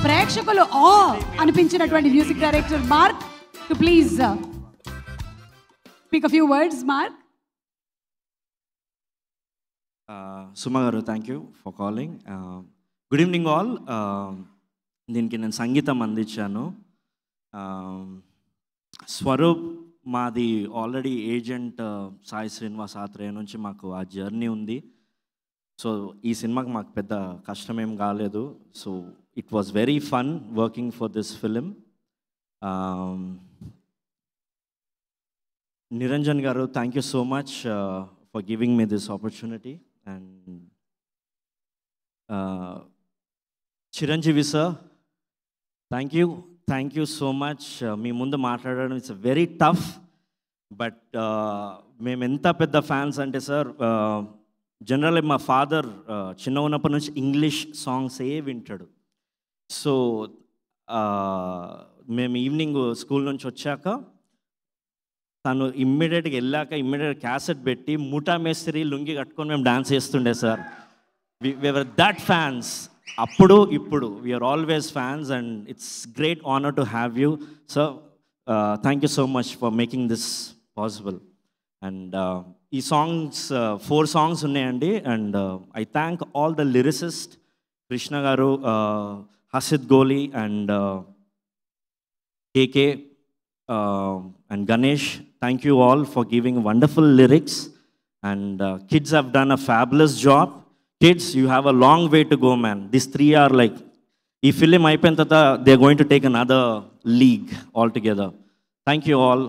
ప్రేక్షకులు అనిపించినటువంటి music director Mark to please speak a few words. Mark. Suma garu, thank you for calling. Good evening all. దీనికి నేను సంగీతం అందించాను. స్వరూప్ మాది ఆల్రెడీ ఏజెంట్ సాయి శ్రీనివాస్ ఆత్రేయ నుంచి మాకు ఆ జర్నీ ఉంది. సో ఈ సినిమాకి మాకు పెద్ద కష్టమేం కాలేదు. So it was very fun working for this film. Niranjan garu, thank you so much for giving me this opportunity. And Chiranjeevi sir, thank you so much. మీ ముందు మాట్లాడడం ఇట్స్ వెరీ టఫ్, బట్ మేము ఎంత పెద్ద ఫ్యాన్స్ అంటే సార్, జనరల్లీ మా father చిన్న ఉన్నప్పటి నుంచి ఇంగ్లీష్ సాంగ్సే వింటాడు. సో మేము ఈవినింగ్ స్కూల్ నుంచి వచ్చాక తను ఇమ్మీడియట్గా వెళ్ళాక క్యాసెట్ పెట్టి ముఠా మేస్త్రి లుంగి కట్టుకొని మేము డాన్స్ చేస్తుండే సార్. We are that fans. అప్పుడు ఇప్పుడు we are always fans and it's great honour to have you sir. Thank you so much for making this possible. And ఈ సాంగ్స్ 4 సాంగ్స్ ఉన్నాయండి. And I thank all the lyricist, Krishna garu, హసిద్ గోలీ and KK and Ganesh. Thank you all for giving wonderful lyrics, and kids have done a fabulous job. Kids, you have a long way to go, man. These 3 are like, ee film aipin tata, they are going to take another league altogether. Thank you all.